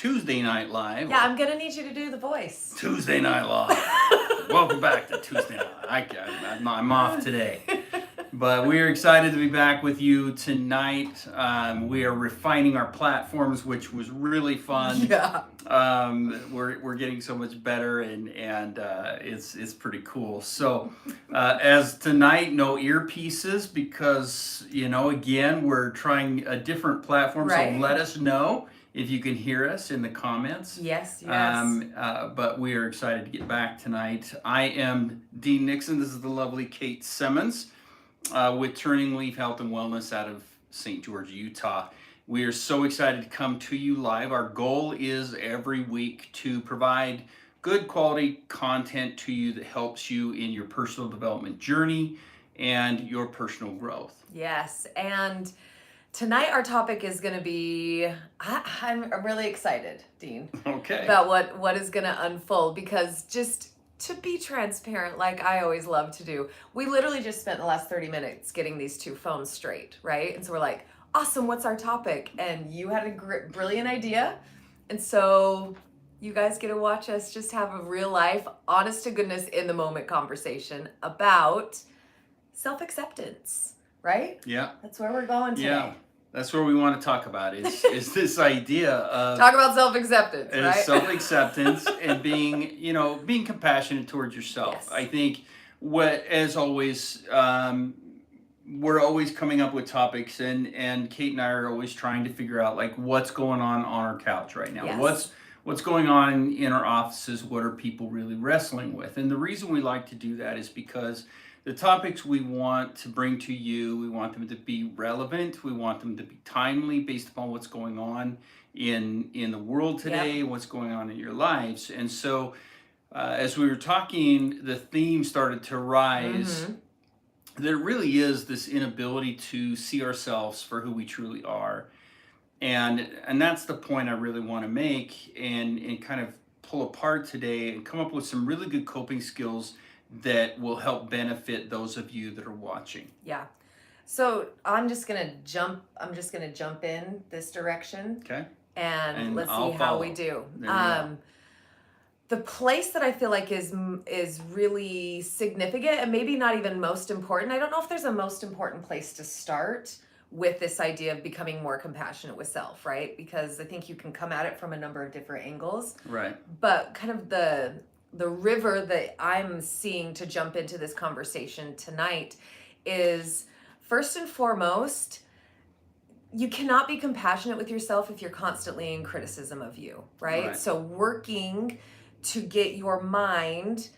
Tuesday Night Live. Yeah, I'm gonna need you to do the voice. Tuesday Night Live. Welcome back to Tuesday Night. I'm off today. But we are excited to be back with you tonight. We are refining our platforms, which was really fun. Yeah. We're getting so much better, and it's pretty cool. So, as tonight, no earpieces because again we're trying a different platform. Right. So let us know if you can hear us in the comments. Yes. But we are excited to get back tonight. I am Dean Nixon. This is the lovely Kate Semmens. With TurningLeaf Health and Wellness out of St. George, Utah. We are so excited to come to you live. Our goal is every week to provide good quality content to you that helps you in your personal development journey and your personal growth. Yes, and tonight our topic is going to be, I'm really excited, Dean, about what is going to unfold, because just to be transparent, like I always love to do, we literally just spent the last 30 minutes getting these two phones straight, right? And so we're like, awesome, what's our topic? And you had a brilliant idea. And so you guys get to watch us just have a real life, honest to goodness, in the moment conversation about self-acceptance, right? Yeah. That's where we're going today. Yeah. That's what we want to talk about is this idea of talk about self-acceptance, right? Self-acceptance and being compassionate towards yourself. Yes. I think as always, we're always coming up with topics, and Kate and I are always trying to figure out like what's going on our couch right now. Yes. What's going on in our offices? What are people really wrestling with? And the reason we like to do that is because the topics we want to bring to you, we want them to be relevant. We want them to be timely based upon what's going on in the world today, what's going on in your lives. And so as we were talking, the theme started to rise. There really is this inability to see ourselves for who we truly are. And that's the point I really want to make and kind of pull apart today and come up with some really good coping skills that will help benefit those of you that are watching. Yeah. So I'm just gonna jump in this direction. Okay. And let's see how we do. The place that I feel like is really significant and maybe not even most important. I don't know if there's a most important place to start with this idea of becoming more compassionate with self, right? Because I think you can come at it from a number of different angles. Right. But kind of the river that I'm seeing to jump into this conversation tonight is, first and foremost, you cannot be compassionate with yourself if you're constantly in criticism of you, right? So working to get your mind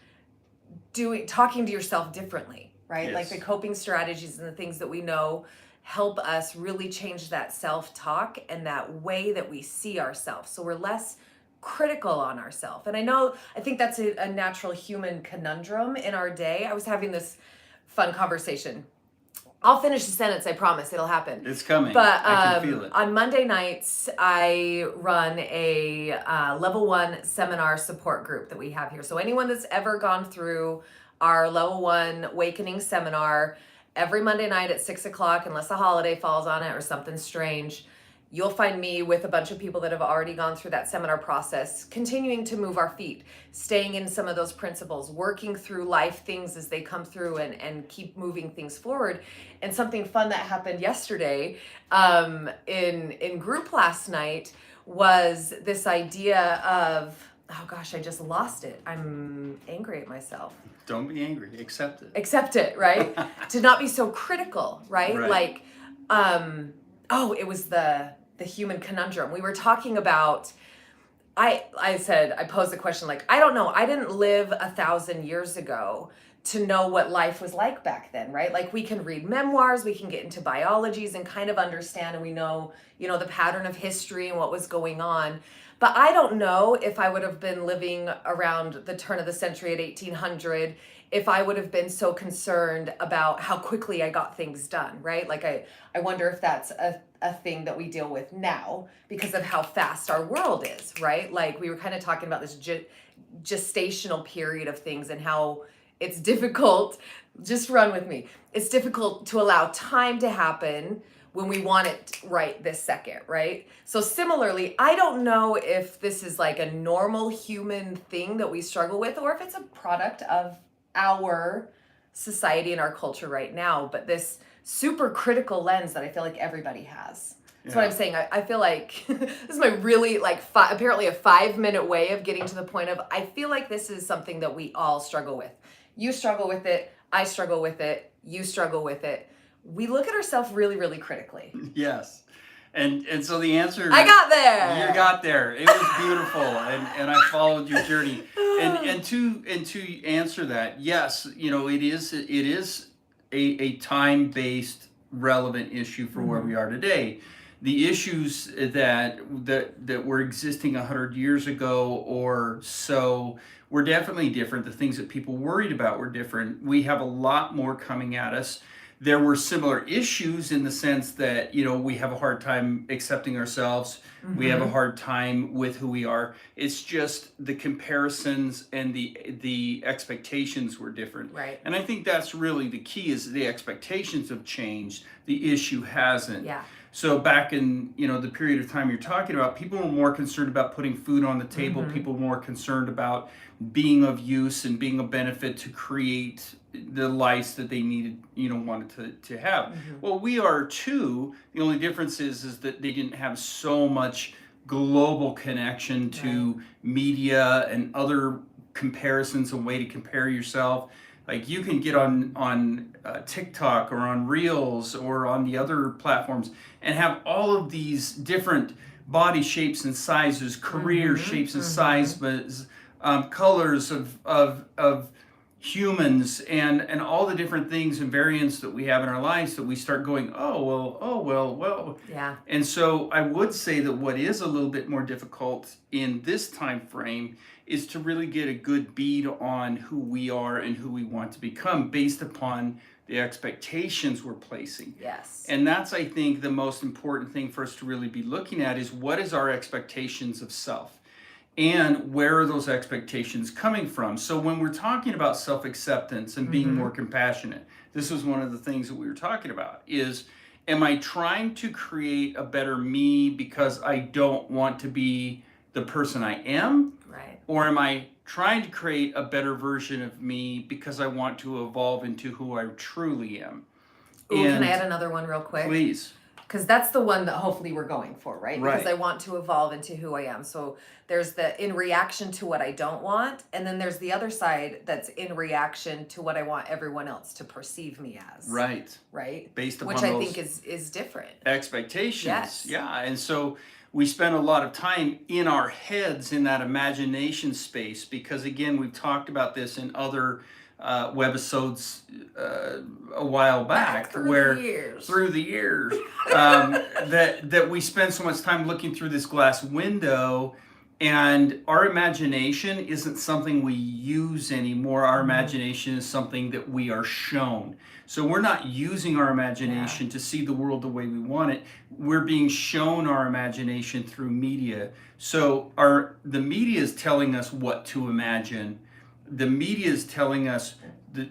talking to yourself differently, right? Yes. Like the coping strategies and the things that we know help us really change that self-talk and that way that we see ourselves. So we're less critical on ourselves. And I think that's a natural human conundrum in our day. I was having this fun conversation. I'll finish the sentence, I promise it'll happen. It's coming. But I can feel it. On Monday nights, I run a level 1 seminar support group that we have here. So anyone that's ever gone through our level 1 awakening seminar, every Monday night at 6:00, unless a holiday falls on it or something strange, you'll find me with a bunch of people that have already gone through that seminar process, continuing to move our feet, staying in some of those principles, working through life things as they come through and keep moving things forward. And something fun that happened yesterday in group last night was this idea of, oh gosh, I just lost it. I'm angry at myself. Don't be angry. Accept it. Accept it, right? To not be so critical, right? Like, it was the human conundrum. We were talking about, I posed the question like, I don't know, I didn't live 1,000 years ago to know what life was like back then, right? Like we can read memoirs, we can get into biologies and kind of understand, and we know, the pattern of history and what was going on. But I don't know if I would have been living around the turn of the century at 1800 if I would have been so concerned about how quickly I got things done, right? Like I wonder if that's a thing that we deal with now because of how fast our world is, right? Like we were kind of talking about this gestational period of things and how it's difficult, just run with me. It's difficult to allow time to happen when we want it right this second, right? So similarly, I don't know if this is like a normal human thing that we struggle with, or if it's a product of our society and our culture right now, but this super critical lens that I feel like everybody has. That's what I'm saying. I feel like this is my really like apparently a 5-minute way of getting to the point of, I feel like this is something that we all struggle with. You struggle with it. I struggle with it. You struggle with it. We look at ourselves really, really critically. Yes. And so the answer, I got there. You got there. It was beautiful, and I followed your journey. And to answer that, yes, you know, it is a time-based relevant issue for where we are today. The issues that were existing 100 years ago or so were definitely different. The things that people worried about were different. We have a lot more coming at us. There were similar issues in the sense that, you know, we have a hard time accepting ourselves. We have a hard time with who we are. It's just the comparisons and the expectations were different. Right. And I think that's really the key, is the expectations have changed. The issue hasn't. Yeah. So back in, you know, the period of time you're talking about, people were more concerned about putting food on the table. People were more concerned about being of use and being a benefit to create the lives that they needed, you know, wanted to have. Well, we are too. The only difference is that they didn't have so much global connection to media and other comparisons, a way to compare yourself. Like you can get on TikTok or on Reels or on the other platforms and have all of these different body shapes and sizes, career shapes and sizes, colors of humans, and all the different things and variants that we have in our lives, that we start going, oh well. Yeah. And so I would say that what is a little bit more difficult in this time frame is to really get a good bead on who we are and who we want to become based upon the expectations we're placing. Yes. And that's, I think, the most important thing for us to really be looking at, is what is our expectations of self? And where are those expectations coming from? So when we're talking about self-acceptance and being more compassionate, this was one of the things that we were talking about, is, am I trying to create a better me because I don't want to be the person I am? Right. Or am I trying to create a better version of me because I want to evolve into who I truly am? Ooh, can I add another one real quick? Please. Because that's the one that hopefully we're going for, right? Right. Because I want to evolve into who I am. So there's the in reaction to what I don't want, and then there's the other side that's in reaction to what I want everyone else to perceive me as. Right. Right. Based upon which I those think is different. expectations. Yes. Yeah. And so we spend a lot of time in our heads in that imagination space, because again, we've talked about this in other webisodes a while back, through the years that we spend so much time looking through this glass window, and our imagination isn't something we use anymore. Our imagination is something that we are shown. So we're not using our imagination to see the world the way we want it. We're being shown our imagination through media. So the media is telling us what to imagine. The media is telling us,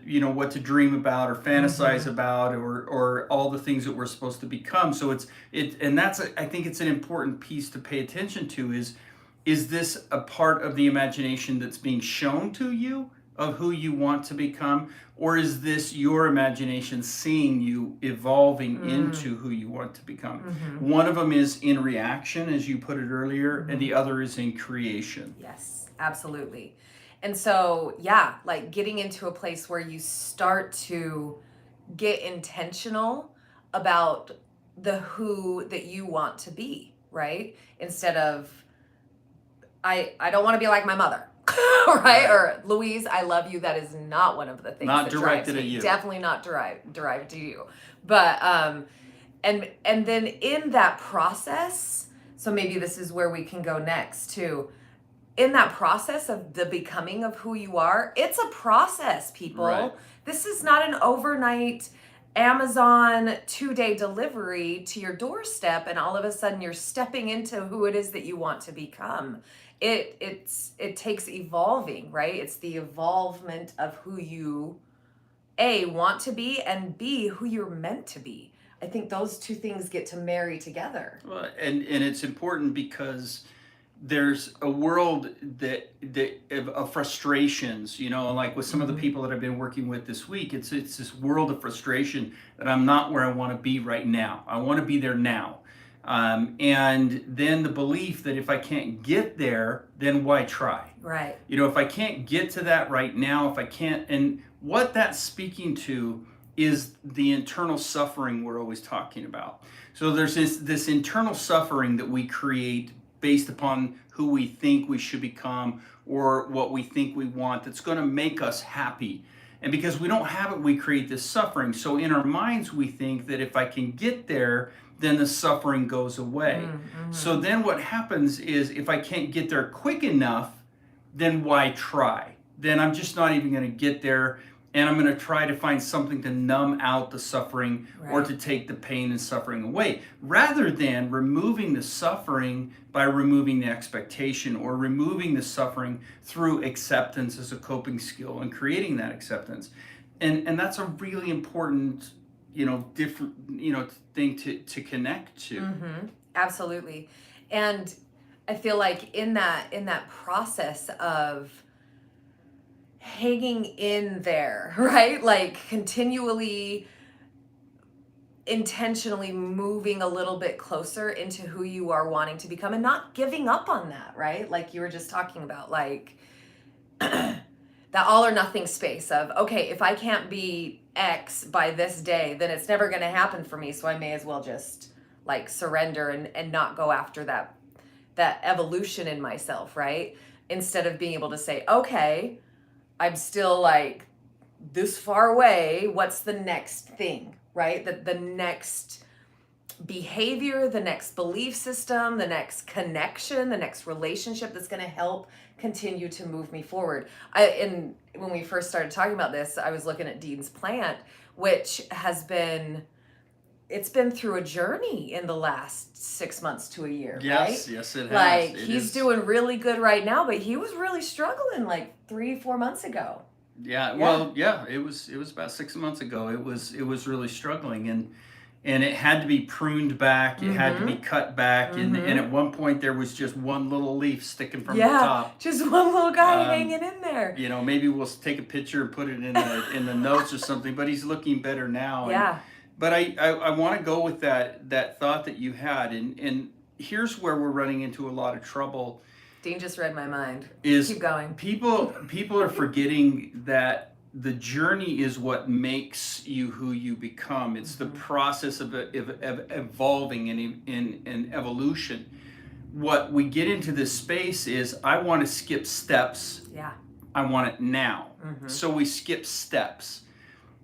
you know, what to dream about or fantasize about, or all the things that we're supposed to become. So I think it's an important piece to pay attention to, is this a part of the imagination that's being shown to you of who you want to become, or is this your imagination seeing you evolving into who you want to become? One of them is in reaction, as you put it earlier, and the other is in creation. Yes, absolutely. And so, yeah, like getting into a place where you start to get intentional about the who that you want to be, right? Instead of, I don't want to be like my mother, right? Or Louise, I love you. That is not one of the things Not that directed drives at me. you. Definitely not derived to you. But and then in that process, so maybe this is where we can go next too. In that process of the becoming of who you are, it's a process, people. Right. This is not an overnight Amazon 2-day delivery to your doorstep, and all of a sudden you're stepping into who it is that you want to become. It takes evolving, right? It's the evolvement of who you A, want to be, and B, who you're meant to be. I think those two things get to marry together. Well, and it's important because there's a world that of frustrations, you know, like with some of the people that I've been working with this week. It's this world of frustration that I'm not where I want to be right now. I want to be there now. And then the belief that if I can't get there, then why try? Right. You know, if I can't get to that right now, if I can't, and what that's speaking to is the internal suffering we're always talking about. So there's this internal suffering that we create based upon who we think we should become or what we think we want that's going to make us happy. And because we don't have it, we create this suffering. So in our minds, we think that if I can get there, then the suffering goes away. So then what happens is if I can't get there quick enough, then why try? Then I'm just not even going to get there, and I'm going to try to find something to numb out the suffering or to take the pain and suffering away, rather than removing the suffering by removing the expectation or removing the suffering through acceptance as a coping skill and creating that acceptance. And that's a really important, different, thing to connect to. Absolutely. And I feel like in that process of hanging in there, right? Like continually intentionally moving a little bit closer into who you are wanting to become and not giving up on that, right? Like you were just talking about, like that all or nothing space of, okay, if I can't be X by this day, then it's never going to happen for me. So I may as well just like surrender and not go after that evolution in myself, right? Instead of being able to say, okay, I'm still like this far away. What's the next thing, right? The next behavior, the next belief system, the next connection, the next relationship that's going to help continue to move me forward. And when we first started talking about this, I was looking at Dean's plant, which it's been through a journey in the last 6 months to a year, right? Yes, it has. Like he's doing really good right now, but he was really struggling like 3-4 months ago. Well, it was about 6 months ago. It was really struggling, and it had to be pruned back. It had to be cut back, and at one point there was just one little leaf sticking from the top. Just one little guy hanging in there. You know, maybe we'll take a picture and put it in the notes or something. But he's looking better now. Yeah. But I want to go with that thought that you had, and here's where we're running into a lot of trouble. Dean just read my mind. Is keep going. People are forgetting that the journey is what makes you who you become. It's the process of evolving and evolution. What we get into this space is I want to skip steps. Yeah. I want it now. So we skip steps.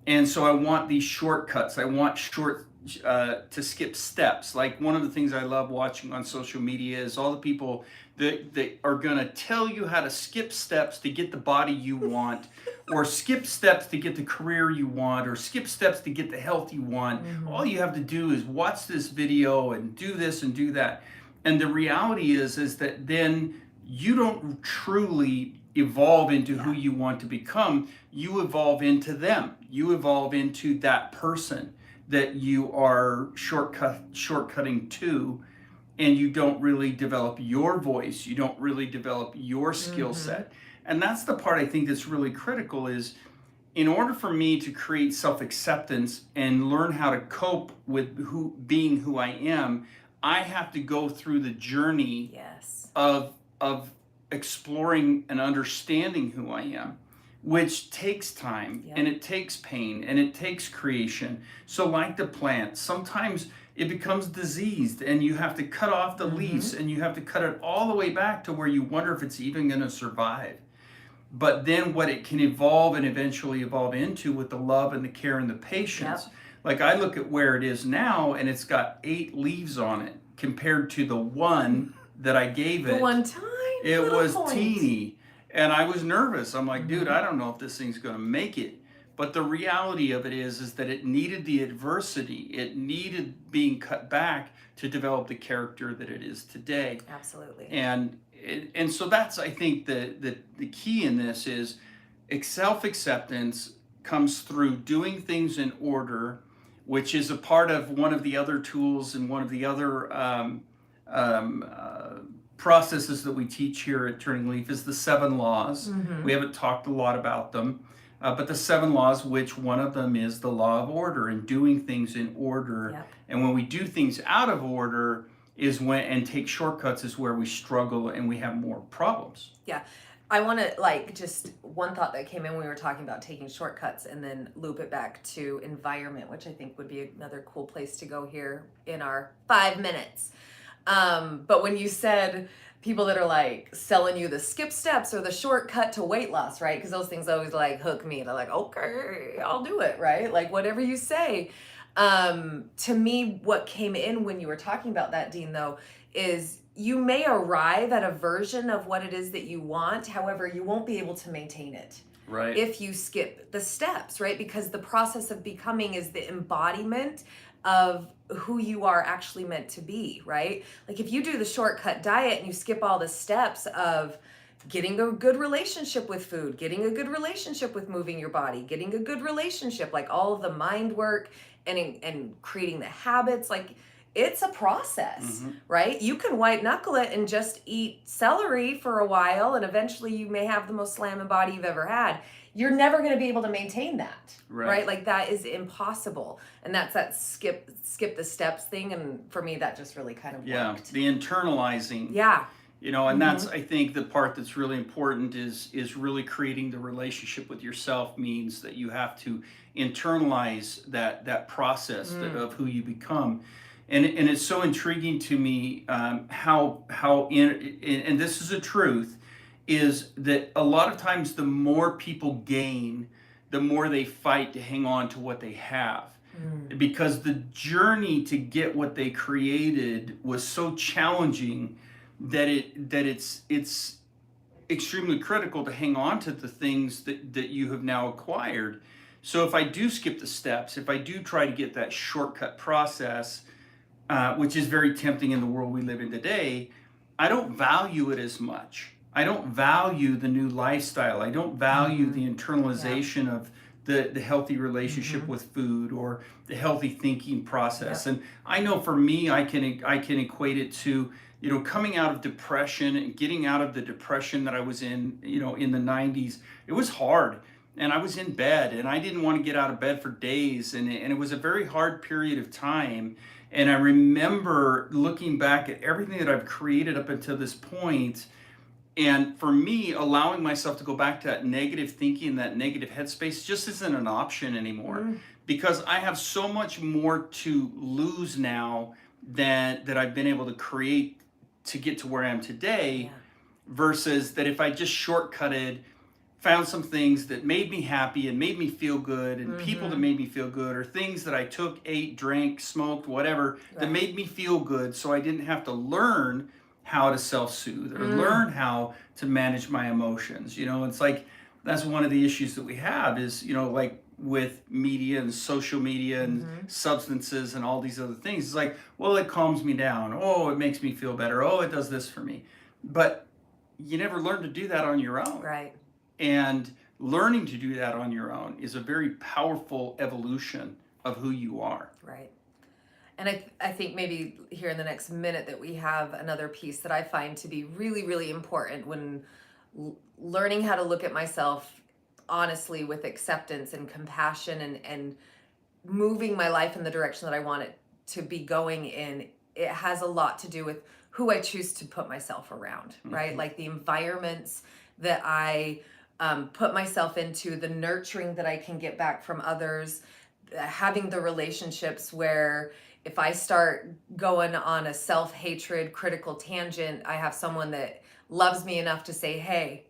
And so I want these shortcuts. I want to skip steps. Like one of the things I love watching on social media is all the people that are going to tell you how to skip steps to get the body you want, or skip steps to get the career you want, or skip steps to get the health you want. All you have to do is watch this video and do this and do that. And the reality is that then you don't truly evolve into who you want to become. You evolve into them. You evolve into that person that you are shortcutting to, and you don't really develop your voice. You don't really develop your skill set. And that's the part I think that's really critical is in order for me to create self-acceptance and learn how to cope with being who I am, I have to go through the journey of exploring and understanding who I am, which takes time and it takes pain and it takes creation. So like the plant, sometimes it becomes diseased and you have to cut off the leaves and you have to cut it all the way back to where you wonder if it's even going to survive. But then what it can evolve and eventually evolve into with the love and the care and the patience. Like I look at where it is now and it's got 8 leaves on it compared to the one that I gave it. The one time. It was teeny, and I was nervous. I'm like, dude, I don't know if this thing's going to make it. But the reality of it is that it needed the adversity. It needed being cut back to develop the character that it is today. Absolutely. And so that's, I think, the key in this is self-acceptance comes through doing things in order, which is a part of one of the other tools and one of the other um, uh, processes that we teach here at Turning Leaf, is the 7 laws. Mm-hmm. We haven't talked a lot about them, but the 7 laws, which one of them is the law of order and doing things in order. Yep. And when we do things out of order is when, and take shortcuts, is where we struggle and we have more problems. Yeah. I want to, like, just one thought that came in when we were talking about taking shortcuts, and then loop it back to environment, which I think would be another cool place to go here in our 5 minutes. But when you said people that are like selling you the skip steps or the shortcut to weight loss, right? Because those things always like hook me. They're like, okay, I'll do it, right? Like whatever you say. To me, what came in when you were talking about that, Dean, though, is you may arrive at a version of what it is that you want. However, you won't be able to maintain it. Right. If you skip the steps, right? Because the process of becoming is the embodiment of who you are actually meant to be, right? Like if you do the shortcut diet and you skip all the steps of getting a good relationship with food, getting a good relationship with moving your body, getting a good relationship, like all of the mind work and creating the habits, like it's a process, right? You can white knuckle it and just eat celery for a while, and eventually you may have the most slamming body you've ever had. You're never going to be able to maintain that, right? Like that is impossible. And that's that skip the steps thing. And for me, that just really kind of worked. The internalizing. Yeah. And that's, I think, the part that's really important is really creating the relationship with yourself, means that you have to internalize that process of who you become. And it's so intriguing to me how and this is a truth, is that a lot of times the more people gain, the more they fight to hang on to what they have. Because the journey to get what they created was so challenging that it's extremely critical to hang on to the things that you have now acquired. So if I do skip the steps, if I do try to get that shortcut process, which is very tempting in the world we live in today, I don't value it as much. I don't value the new lifestyle. I don't value the internalization of the healthy relationship with food, or the healthy thinking process. And I know for me, I can equate it to, coming out of depression and getting out of the depression that I was in, in the 90s. It was hard. And I was in bed and I didn't want to get out of bed for days. And it was a very hard period of time. And I remember looking back at everything that I've created up until this point, and for me, allowing myself to go back to that negative thinking, that negative headspace, just isn't an option anymore. Because I have so much more to lose now that I've been able to create to get to where I am today, versus that if I just shortcutted, found some things that made me happy and made me feel good, and people that made me feel good, or things that I took, ate, drank, smoked, whatever, that made me feel good, so I didn't have to learn how to self-soothe or learn how to manage my emotions. It's like, that's one of the issues that we have is, like with media and social media and substances and all these other things. It's like, well, it calms me down. Oh, it makes me feel better. Oh, it does this for me. But you never learn to do that on your own. Right. And learning to do that on your own is a very powerful evolution of who you are. Right. And I think maybe here in the next minute that we have another piece that I find to be really, really important when learning how to look at myself honestly with acceptance and compassion, and moving my life in the direction that I want it to be going in. It has a lot to do with who I choose to put myself around, right? Like the environments that I put myself into, the nurturing that I can get back from others, having the relationships where if I start going on a self-hatred, critical tangent, I have someone that loves me enough to say, hey,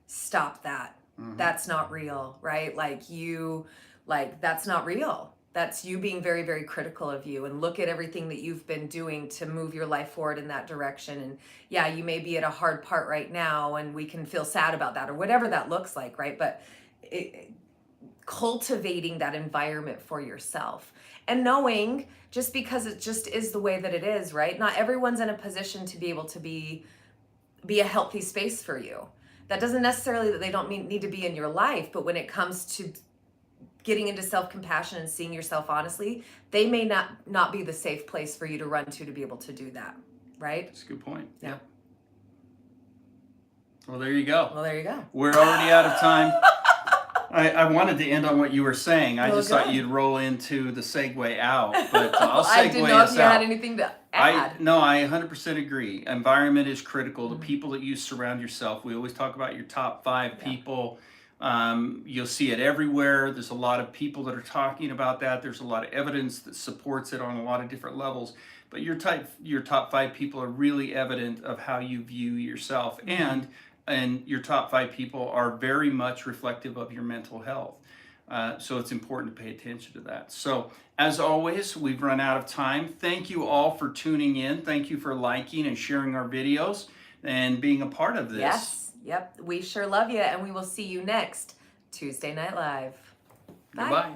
stop that. That's not real, right? That's not real. That's you being very, very critical of you, and look at everything that you've been doing to move your life forward in that direction. And yeah, you may be at a hard part right now and we can feel sad about that, or whatever that looks like, right? But cultivating that environment for yourself, and knowing, just because it just is the way that it is, right? Not everyone's in a position to be able to be a healthy space for you. That doesn't necessarily that they don't need to be in your life, but when it comes to getting into self-compassion and seeing yourself honestly, they may not be the safe place for you to run to be able to do that, right? That's a good point. Yeah. Well, there you go. Well, there you go. We're already out of time. I wanted to end on what you were saying. I just thought you'd roll into the segue out, but I'll segue us out. I didn't know if you had anything to add. No, I 100% agree. Environment is critical. The people that you surround yourself. We always talk about your top 5 people. You'll see it everywhere. There's a lot of people that are talking about that. There's a lot of evidence that supports it on a lot of different levels. But your top 5 people are really evident of how you view yourself, and your top 5 people are very much reflective of your mental health. So it's important to pay attention to that. So as always, we've run out of time. Thank you all for tuning in. Thank you for liking and sharing our videos and being a part of this. Yes. Yep. We sure love you, and we will see you next Tuesday Night Live. Bye. Goodbye.